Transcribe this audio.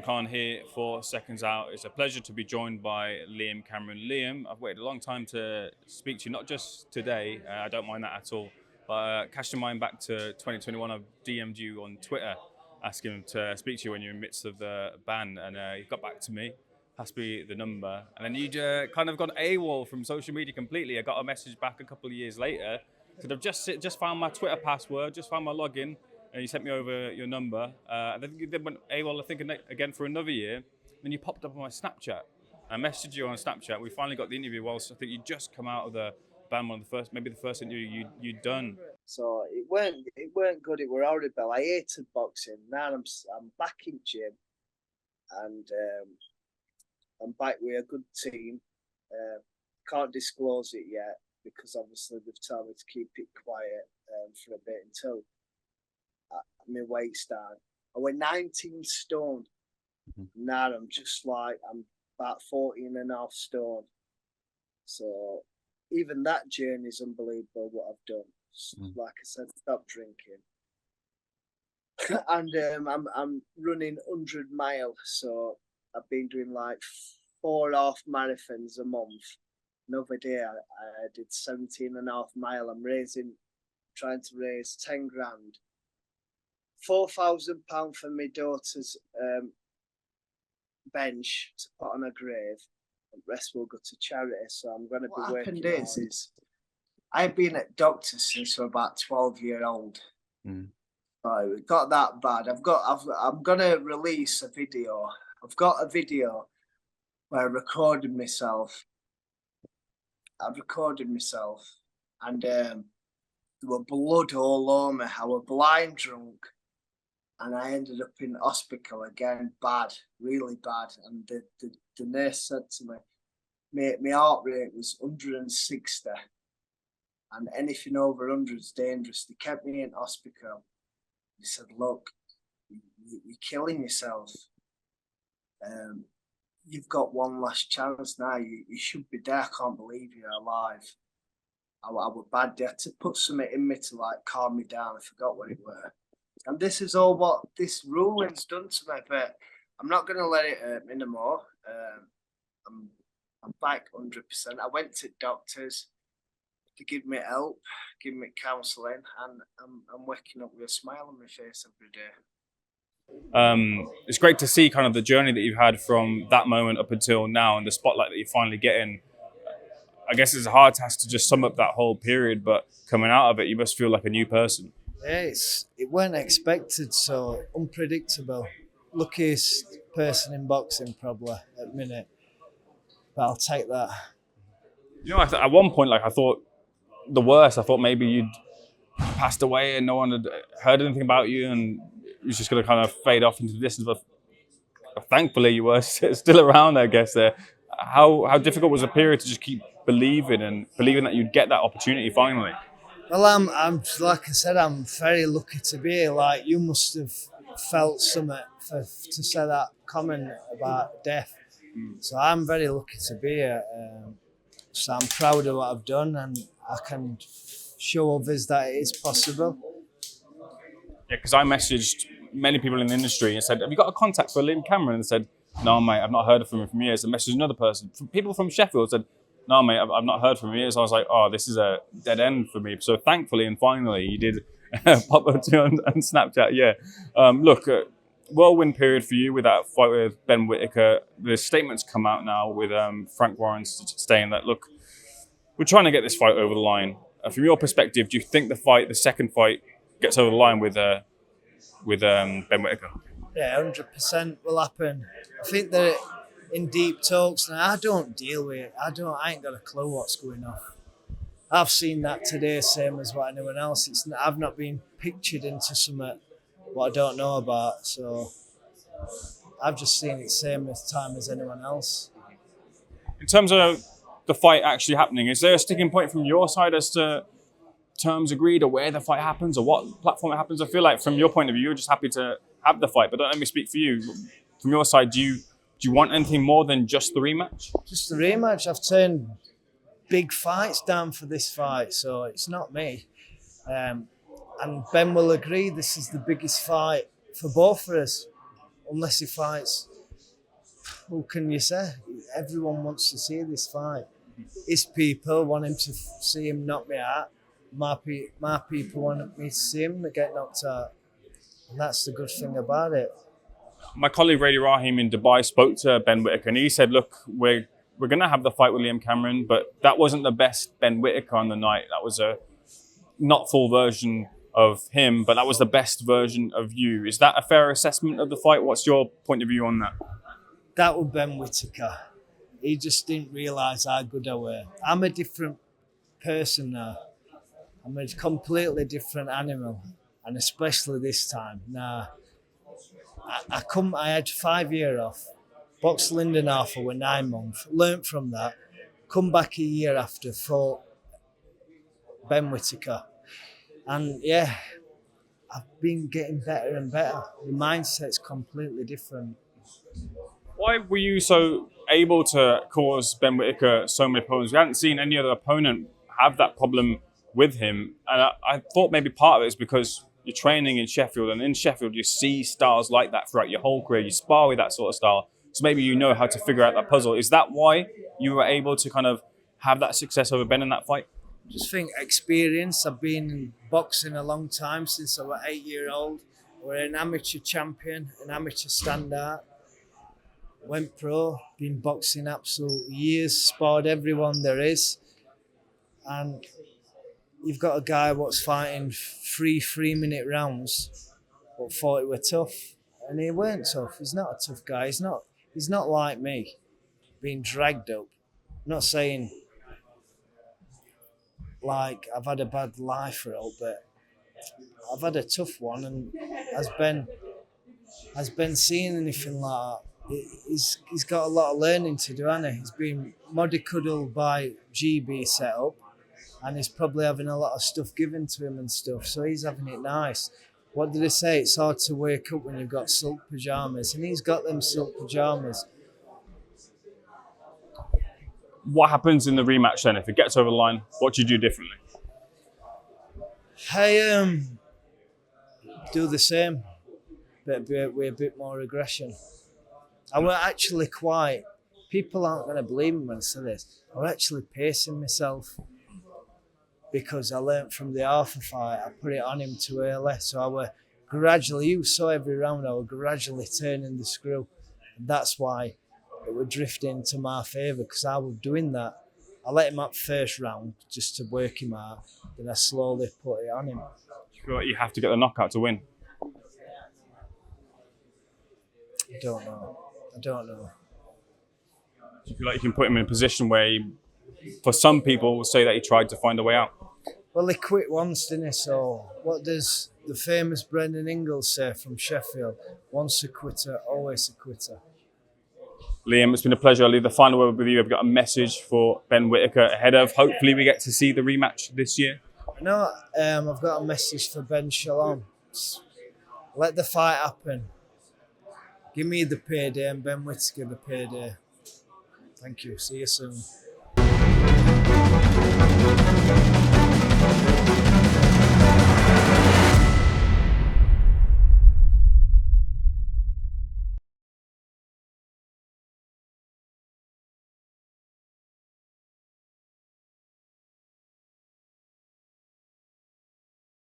Khan here for Seconds Out. It's a pleasure to be joined by Liam Cameron. Liam, I've waited a long time to speak to you, not just today, I don't mind that at all, but casting mind back to 2021, I've DM'd you on Twitter asking to speak to you when you're in the midst of the ban, and you got back to me, passed me the number, and then you kind of gone AWOL from social media completely. I got a message back a couple of years later, said I've just found my Twitter password, just found my login, and you sent me over your number. And then you went AWOL, I think, again for another year. Then you popped up on my Snapchat. I messaged you on Snapchat. We finally got the interview whilst I think you'd just come out of the ban, maybe the first interview you'd done. So it weren't good. It were horrible. I hated boxing. Now I'm back in gym, and I'm back with a good team. Can't disclose it yet because obviously they've told me to keep it quiet for a bit until my weight's down. I went 19 stone. Now I'm about 14 and a half stone. So even that journey is unbelievable what I've done. Like I said, stop drinking. And I'm running 100 miles. So I've been doing like 4.5 marathons a month. Another day I did 17 and a half mile. I'm trying to raise 10 grand. £4,000 for my daughter's bench to put on her grave. The rest will go to charity. So I'm going to be working. What happened is I've been at doctors since I'm about 12 years old. So it got that bad. I'm going to release a video. I've got a video where I recorded myself. And there were blood all over me. I was blind drunk. And I ended up in hospital again, bad, really bad. And the nurse said to me, my heart rate was 160. And anything over 100 is dangerous. They kept me in hospital. They said, look, you're killing yourself. You've got one last chance now. You should be there. I can't believe you're alive. I was bad. They had to put something in me to like calm me down. I forgot what it were. And this is all what this ruling's done to me, but I'm not going to let it hurt me no more. I'm back 100%. I went to doctors to give me help, give me counselling, and I'm waking up with a smile on my face every day. It's great to see kind of the journey that you've had from that moment up until now and the spotlight that you're finally getting. I guess it's a hard task to just sum up that whole period, but coming out of it, you must feel like a new person. Yeah, it weren't expected, so unpredictable. Luckiest person in boxing probably at the minute, but I'll take that. You know, at one point, I thought the worst. I thought maybe you'd passed away and no one had heard anything about you, and it was just going to kind of fade off into the distance. But thankfully, you were still around, I guess. How difficult was the period to just keep believing that you'd get that opportunity finally? Well, I'm like I said, I'm very lucky to be here. Like you must have felt something to say that comment about death. So I'm very lucky to be here. So I'm proud of what I've done, and I can show others that it is possible. Yeah, because I messaged many people in the industry and said, "Have you got a contact for Liam Cameron?" And said, "No, mate, I've not heard from him for years." I messaged another person. People from Sheffield said, "No, mate, I've not heard from you." So I was like, "Oh, this is a dead end for me." So thankfully and finally, you did pop up to on Snapchat. Yeah, look, whirlwind period for you with that fight with Ben Whittaker. The statements come out now with Frank Warren saying that, look, we're trying to get this fight over the line. From your perspective, do you think the second fight, gets over the line with Ben Whittaker? Yeah, 100% will happen. I think that. In deep talks, and I don't deal with it. I ain't got a clue what's going on. I've seen that today, same as what anyone else. I've not been pictured into something what I don't know about, so I've just seen it same as time as anyone else. In terms of the fight actually happening, is there a sticking point from your side as to terms agreed or where the fight happens or what platform it happens? I feel like from your point of view, you're just happy to have the fight, but don't let me speak for you. From your side, do you want anything more than just the rematch? Just the rematch. I've turned big fights down for this fight, so it's not me. And Ben will agree this is the biggest fight for both of us, unless he fights Who can you say? Everyone wants to see this fight. His people want him to see him knock me out. My people want me to see him get knocked out. And that's the good thing about it. My colleague Rady Rahim in Dubai spoke to Ben Whittaker, and he said, look, we're going to have the fight with Liam Cameron, but that wasn't the best Ben Whittaker on the night. That was a not full version of him, but that was the best version of you. Is that a fair assessment of the fight? What's your point of view on that? That was Ben Whittaker. He just didn't realise how good I were. I'm a different person now. I'm a completely different animal, and especially this time. Now, I had 5 years off. Boxed Lyndon Arthur for 9 months. Learned from that. Come back a year after, fought Ben Whittaker. And yeah, I've been getting better and better. The mindset's completely different. Why were you so able to cause Ben Whittaker so many problems? We hadn't seen any other opponent have that problem with him. And I thought maybe part of it is because you're training in Sheffield, and in Sheffield you see styles like that throughout your whole career. You spar with that sort of style. So maybe you know how to figure out that puzzle. Is that why you were able to kind of have that success over Ben in that fight? Just think experience. I've been in boxing a long time, since I was 8 years old. We're an amateur champion, an amateur standout. Went pro, been boxing absolute years, sparred everyone there is. And you've got a guy what's fighting 3-minute rounds, but thought it were tough. And he weren't tough. He's not a tough guy. He's not like me, being dragged up. I'm not saying like I've had a bad life or all, but I've had a tough one. And has Ben seen anything like that? He's got a lot of learning to do, hasn't he? He's been mollycoddled by GB set up, and he's probably having a lot of stuff given to him and stuff, so he's having it nice. What did they say? It's hard to wake up when you've got silk pyjamas, and he's got them silk pyjamas. What happens in the rematch then? If it gets over the line, what do you do differently? I do the same, but with a bit more aggression. I were actually people aren't going to believe me when I say this, I was actually pacing myself because I learnt from the Arthur fight. I put it on him too early, so I were gradually, you saw every round, I was gradually turning the screw. And that's why it would drift into my favour, because I was doing that. I let him up first round just to work him out, then I slowly put it on him. You feel like you have to get the knockout to win? I don't know. Do you feel like you can put him in a position where for some people will say that he tried to find a way out? Well, he quit once, didn't he? So what does the famous Brendan Ingalls say from Sheffield? Once a quitter, always a quitter. Liam, it's been a pleasure. I'll leave the final word with you. I've got a message for Ben Whittaker ahead of, hopefully we get to see the rematch this year. No, I've got a message for Ben Shalom. Let the fight happen. Give me the payday and Ben Whittaker the payday. Thank you. See you soon.